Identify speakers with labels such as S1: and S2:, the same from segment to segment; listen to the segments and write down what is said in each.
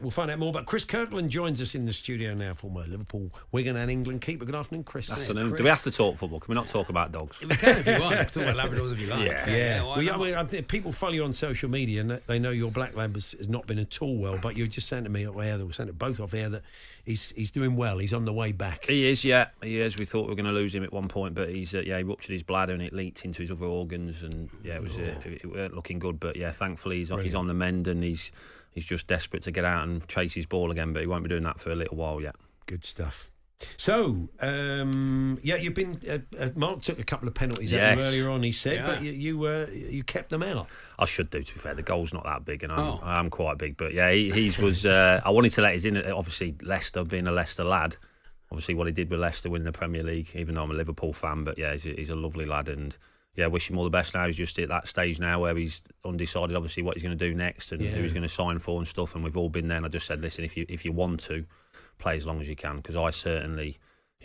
S1: We'll find out more. But Chris Kirkland joins us in the studio now, former Liverpool, Wigan and England keeper. Good afternoon, Chris.
S2: Afternoon. Chris. Do we have to talk football? Can we not talk about dogs?
S3: We can if you want. We can talk about Labradors if you like.
S1: Yeah. People follow you on social media and they know your black lab has not been at all well, but you were just saying to me off air, we sent it both off air, that he's doing well. He's on the way back.
S2: He is, yeah. He is. We thought we were going to lose him at one point, but he's he ruptured his bladder and it leaked into his other organs, and it weren't looking good. But yeah, thankfully he's on the mend, and he's just desperate to get out and chase his ball again, but he won't be doing that for a little while yet.
S1: Good stuff. So, you've been. Mark took a couple of penalties at you earlier on, he said, but you kept them out.
S2: I should do, to be fair. The goal's not that big, and I'm quite big. But yeah, he was. I wanted to let his in. Obviously, Leicester, being a Leicester lad, obviously what he did with Leicester winning the Premier League, even though I'm a Liverpool fan, but yeah, he's a lovely lad, and yeah, wish him all the best now. He's just at that stage now where he's undecided, obviously, what he's going to do next and who he's going to sign for and stuff. And we've all been there. And I just said, listen, if you want to, play as long as you can, because I certainly,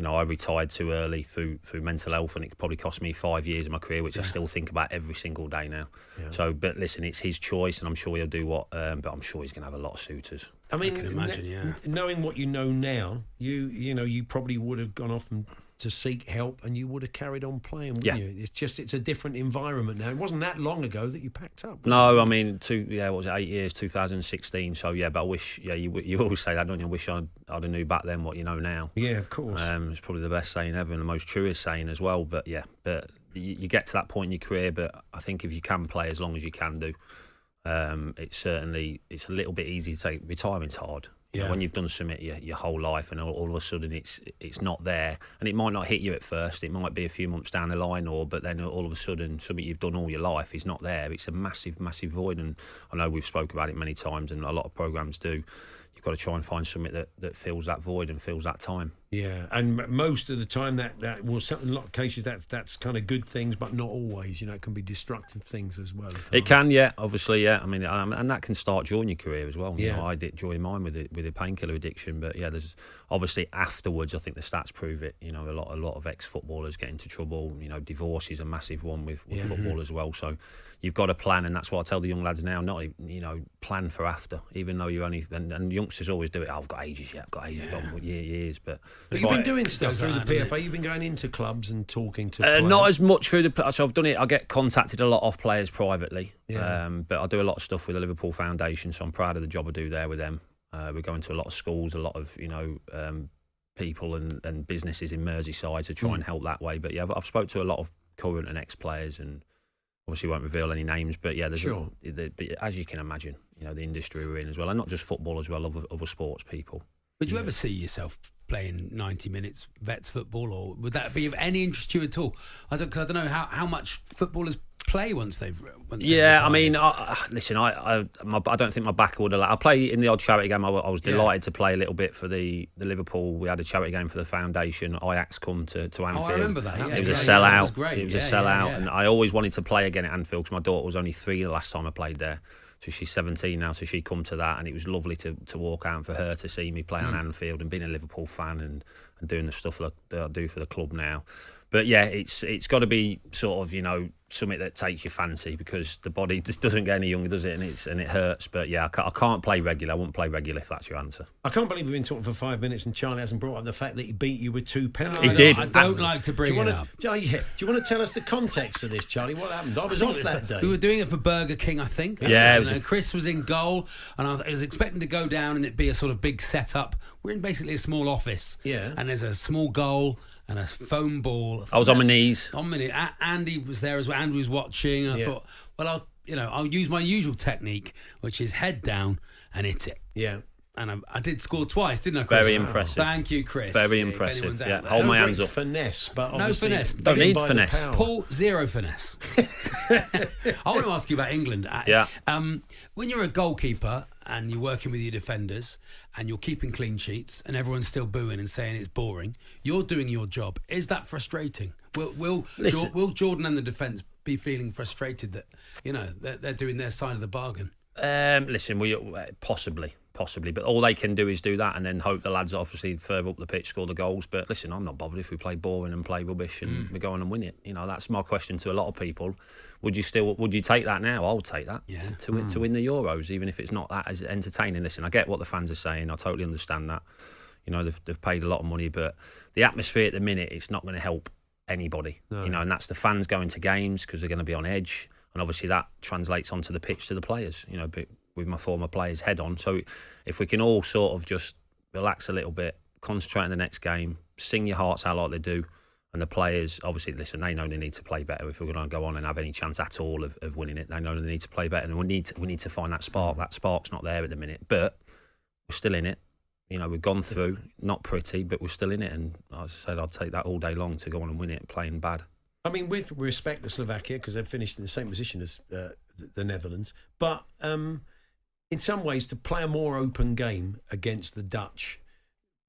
S2: I retired too early through mental health, and it probably cost me 5 years of my career, which I still think about every single day now. Yeah. So, but listen, it's his choice, and I'm sure he'll do what. But I'm sure he's going to have a lot of suitors.
S1: I mean,
S3: I can imagine,
S1: knowing what you know now, you probably would have gone off to seek help, and you would have carried on playing, wouldn't you? It's a different environment now. It wasn't that long ago that you packed up.
S2: No, I mean, 8 years, 2016. So yeah, but I wish, you always say that, don't you? I wish I'd have knew back then what you know now. Yeah,
S1: of course.
S2: It's probably the best saying ever and the most truest saying as well. But yeah, you get to that point in your career. But I think if you can play as long as you can do, it's a little bit easy to take. Retirement's hard. Yeah. When you've done something your whole life, and all of a sudden it's not there, and it might not hit you at first. It might be a few months down the line, but then all of a sudden something you've done all your life is not there. It's a massive, massive void, and I know we've spoke about it many times, and a lot of programmes do. You've got to try and find something that fills that void and fills that time.
S1: Yeah, and most of the time in a lot of cases that's kind of good things, but not always. It can be destructive things as well.
S2: It can, yeah, obviously, yeah. I mean, and that can start during your career as well. Yeah, I did during mine with a painkiller addiction, but yeah, there's obviously afterwards. I think the stats prove it. A lot of ex-footballers get into trouble. Divorce is a massive one with football as well. So you've got to plan, and that's what I tell the young lads now. Not plan for after, even though you're only and youngsters always do it. I've got ages yet. I've got ages. I've got years, but
S1: you've been doing stuff through the PFA. You've been going into clubs and talking to players.
S2: Not as much through the. So I've done it. I get contacted a lot off players privately, but I do a lot of stuff with the Liverpool Foundation. So I'm proud of the job I do there with them. We're going to a lot of schools, a lot of people and businesses in Merseyside to try and help that way. But yeah, I've spoke to a lot of current and ex-players, and obviously won't reveal any names. But yeah, but as you can imagine, the industry we're in as well, and not just football as well, other sports people.
S3: Would you ever see yourself playing 90 minutes vets football, or would that be of any interest to you at all? I don't know how much footballers play once they've
S2: retired. I mean, listen, I don't think my back would allow. I play in the odd charity game. I was delighted to play a little bit for the Liverpool. We had a charity game for the foundation. Ajax come to Anfield.
S3: Oh, I remember that. Yeah.
S2: It was a sellout. It was a sellout, and I always wanted to play again at Anfield because my daughter was only 3 the last time I played there. So she's 17 now, so she come to that, and it was lovely to walk out and for her to see me play on Anfield, and being a Liverpool fan and doing the stuff that I do for the club now. But yeah, it's got to be sort of something that takes your fancy, because the body just doesn't get any younger, does it? And it hurts. But yeah, I can't play regular. I wouldn't play regular if that's your answer.
S1: I can't believe we've been talking for 5 minutes and Charlie hasn't brought up the fact that he beat you with 2 penalties.
S2: He did.
S3: I don't like to bring it up.
S1: Do you want to tell us the context of this, Charlie? What happened? I was off that day.
S3: We were doing it for Burger King, I think.
S2: Yeah.
S3: And Chris was in goal, and I was expecting to go down and it'd be a sort of big setup. We're in basically a small office.
S1: Yeah.
S3: And there's a small goal and a foam ball.
S2: I was on my knees.
S3: Andy was there as well. Andy was watching. I thought, well, I'll use my usual technique, which is head down and hit it.
S1: Yeah.
S3: And I did score twice, didn't I, Chris?
S2: Very impressive.
S3: Thank you, Chris.
S2: Very impressive. Yeah, hold my hands up.
S1: Finesse, but
S3: no finesse.
S2: Don't need finesse.
S3: Paul, zero finesse. I want to ask you about England.
S2: Yeah.
S3: When you're a goalkeeper and you're working with your defenders and you're keeping clean sheets and everyone's still booing and saying it's boring, you're doing your job. Is that frustrating? Will Jordan and the defence be feeling frustrated that they're doing their side of the bargain?
S2: Listen, we possibly. possibly. But all they can do is do that and then hope the lads obviously further up the pitch score the goals. But listen, I'm not bothered if we play boring and play rubbish and we go on and win it. You know, that's my question to a lot of people. Would you take that now? I would take that to win the Euros, even if it's not that as entertaining. Listen, I get what the fans are saying. I totally understand that. You know, they've paid a lot of money, but the atmosphere at the minute, it's not going to help anybody. No. You know, and that's the fans going to games because they're going to be on edge. And obviously that translates onto the pitch to the players, you know, with my former players' head on. So if we can all sort of just relax a little bit, concentrate on the next game, sing your hearts out like they do, and the players, obviously, listen, they know they need to play better. If we're going to go on and have any chance at all of winning it, they know they need to play better. And we need to find that spark. That spark's not there at the minute, but we're still in it. You know, we've gone through, not pretty, but we're still in it. And as I said, I'd take that all day long to go on and win it, playing bad.
S1: I mean, with respect to Slovakia, because they've finished in the same position as the Netherlands, but in some ways, to play a more open game against the Dutch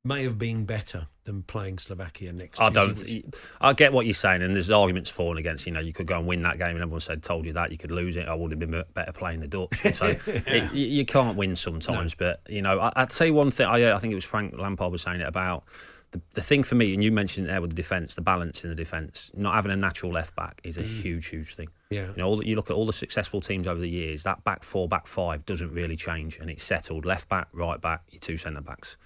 S1: may have been better than playing Slovakia next Tuesday.
S2: I get what you're saying, and there's arguments for and against. You know, you could go and win that game, and everyone told you that you could lose it. I would have been better playing the Dutch. So you can't win sometimes. No. But you know, I'd say one thing. I think it was Frank Lampard was saying it about the thing for me, and you mentioned it there with the defence, the balance in the defence. Not having a natural left back is a huge thing. Yeah. You know, you look at all the successful teams over the years. That back four, back five doesn't really change, and it's settled. Left back, right back, your two centre backs.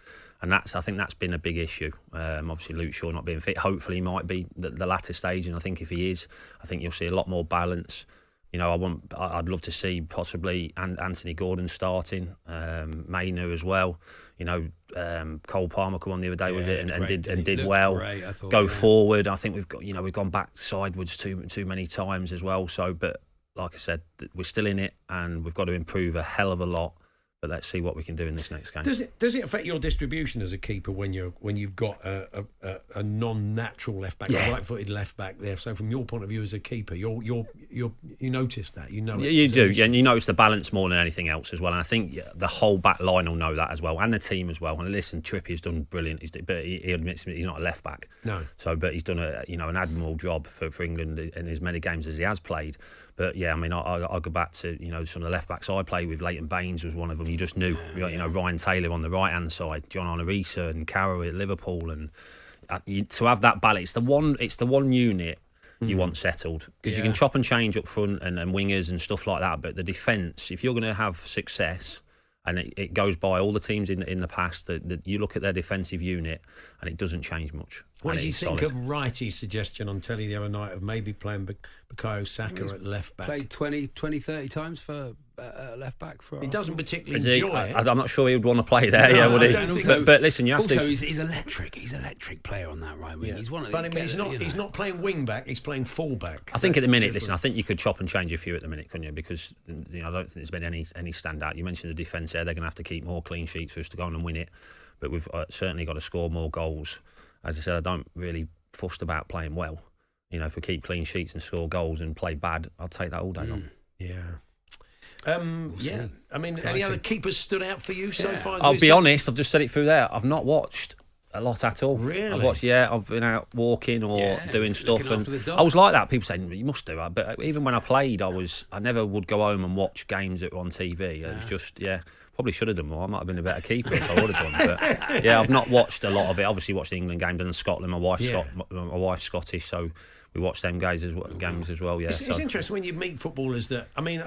S2: And I think that's been a big issue. Obviously, Luke Shaw not being fit. Hopefully, he might be the latter stage. And I think if he is, I think you'll see a lot more balance. You know, I'd love to see possibly Anthony Gordon starting, Mayner as well. You know, Cole Palmer come on the other day with it and did well.
S3: Great, I thought,
S2: go forward. I think we've gone back sideways too many times as well. So, but like I said, we're still in it, and we've got to improve a hell of a lot. But let's see what we can do in this next game. Does it
S1: affect your distribution as a keeper when you've got a non-natural left back, a right-footed left back there? So from your point of view as a keeper, you notice that, you know.
S2: You do, and you notice the balance more than anything else as well. And I think the whole back line will know that as well, and the team as well. And listen, Trippier's done brilliant, but he admits he's not a left back. No. So, but he's done an admirable job for England in as many games as he has played. But yeah, I mean, I'll go back to some of the left backs I played with. Leighton Baines was one of them. You just knew, you know, Ryan Taylor on the right hand side, John Onorisa and Carrow at Liverpool, and to have that balance, it's the one unit you want settled, because you can chop and change up front and wingers and stuff like that. But the defence, if you're going to have success, and it goes by all the teams in the past, that you look at their defensive unit and it doesn't change much.
S1: What did you think of Wrighty's suggestion on telly the other night of maybe playing Bukayo Saka at left back?
S3: Played 20, 30 times for left back for us.
S1: He doesn't particularly enjoy it.
S2: I'm not sure he would want to play there, would he? But listen, you have
S3: also,
S2: to...
S3: he's electric. He's an electric player on that right wing. Yeah. He's one of the...
S1: But I mean, he's not playing wing back, he's playing full back.
S2: I think at the minute, listen, I think you could chop and change a few at the minute, couldn't you? Because I don't think there's been any standout. You mentioned the defence there. They're going to have to keep more clean sheets for us to go on and win it. But we've certainly got to score more goals. As I said, I don't really fussed about playing well. You know, if we keep clean sheets and score goals and play bad, I'll take that all day long.
S1: Yeah. I mean, any other keepers stood out for you so far?
S2: I'll be honest, I've just said it through there. I've not watched a lot at all.
S1: Really?
S2: I've been out walking or doing stuff, and I was like that. People say you must do that, but even when I played, I never would go home and watch games that were on TV. It was just probably should have done more. I might have been a better keeper if I would have done. But I've not watched a lot of it. Obviously, watched the England games and Scotland. My wife's Scottish, so we watched them games as well. Yeah,
S1: it's interesting when you meet footballers that. I mean,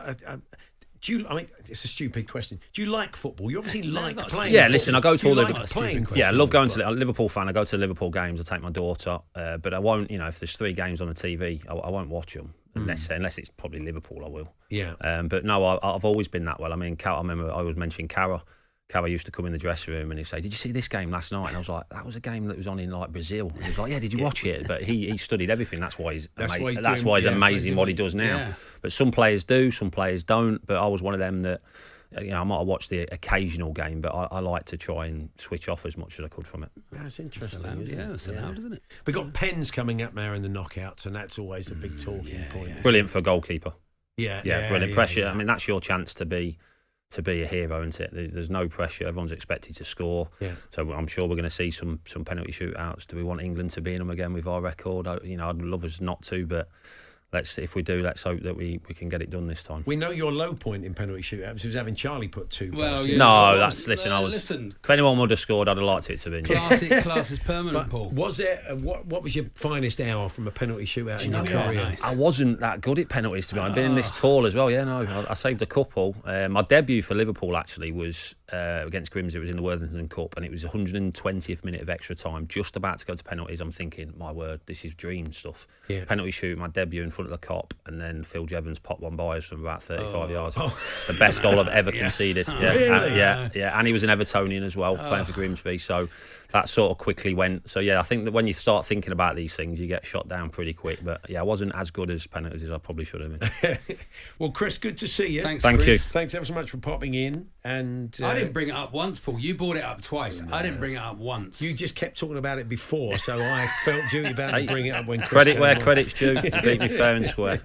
S1: it's a stupid question. Do you like football? You obviously like playing.
S2: Yeah, listen, I go to all the
S1: playing.
S2: I love going to. I'm a Liverpool fan. I go to the Liverpool games. I take my daughter, but I won't. You know, if there's 3 games on the TV, I won't watch them unless it's probably Liverpool. I will. Yeah. But no, I've always been that way. I mean, I remember I always mentioning Carrow. Carrow used to come in the dressing room and he'd say, "Did you see this game last night?" And I was like, "That was a game that was on in like Brazil." And he was like, "Yeah, did you watch it?" But he studied everything. That's why he's amazing what he does now. Yeah. But some players do, some players don't. But I was one of them that, you know, I might have watched the occasional game, but I like to try and switch off as much as I could from it.
S1: That's interesting.
S3: It's allowed, isn't it?
S1: We've got pens coming up now in the knockouts, and that's always a big talking point.
S2: Yeah. Brilliant for a goalkeeper.
S1: Yeah,
S2: brilliant pressure. Yeah. I mean, that's your chance to be a hero, isn't it? There's no pressure. Everyone's expected to score. Yeah. So I'm sure we're going to see some penalty shootouts. Do we want England to be in them again with our record? You know, I'd love us not to, but if we do, let's hope that we can get it done this time.
S1: We know your low point in penalty shootouts was having Charlie put 2
S3: Well,
S1: past
S3: yeah.
S1: you.
S2: No, that's listen.
S3: Listen,
S2: If anyone would have scored, I'd have liked it to have been.
S3: class is permanent,
S1: But
S3: Paul.
S1: was there what was your finest hour from a penalty shootout in your
S3: Yeah,
S1: career?
S3: nice.
S2: I wasn't that good at penalties, to be honest. I've been in this tall as well. Yeah, no, I saved a couple. My debut for Liverpool actually was against Grimsby. It was in the Worthington Cup, and it was 120th minute of extra time, just about to go to penalties. I'm thinking, my word, this is dream stuff.
S1: Yeah.
S2: Penalty shoot, my debut in front of the Kop, and then Phil Jevons popped one by us from about 35 yards. The best goal I've ever conceded. Yeah,
S1: Really?
S2: yeah. And he was an Evertonian as well, playing for Grimsby. So that sort of quickly went. So yeah, I think that when you start thinking about these things, you get shot down pretty quick. But yeah, I wasn't as good as penalties as I probably should have been.
S1: Well, Chris, good to see you.
S3: Thanks,
S2: Thank
S3: Chris.
S2: you.
S1: Thanks ever so much for popping in. And
S3: I didn't bring it up once, Paul. You brought it up twice. I didn't bring it up once.
S1: you just kept talking about it before, so I felt duty bound to bring it up when Chris
S2: Credit
S1: came
S2: where
S1: on.
S2: credit's due. You beat me fair and square.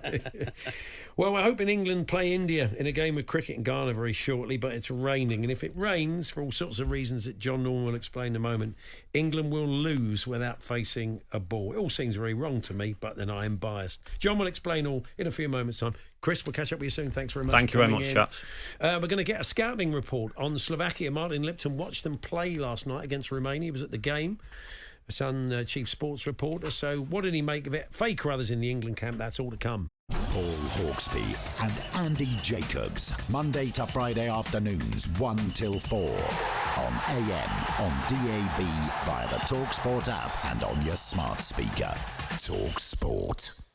S1: Well, we're hoping England play India in a game of cricket in Ghana very shortly, but it's raining. And if it rains, for all sorts of reasons that John Norman will explain in a moment, England will lose without facing a ball. It all seems very wrong to me, but then I am biased. John will explain all in a few moments' time. Chris, we'll catch up with you soon. Thanks very much.
S2: Thank
S1: for
S2: you very
S1: coming
S2: much,
S1: in.
S2: chaps.
S1: We're going to get a scouting report on Slovakia. Martin Lipton watched them play last night against Romania. He was at the game. Sun chief sports reporter. So what did he make of it? Faye Carruthers in the England camp. That's all to come.
S4: Paul Hawksbee and Andy Jacobs, Monday to Friday afternoons 1 till 4 on AM, on DAB, via the talkSPORT app and on your smart speaker. talkSPORT.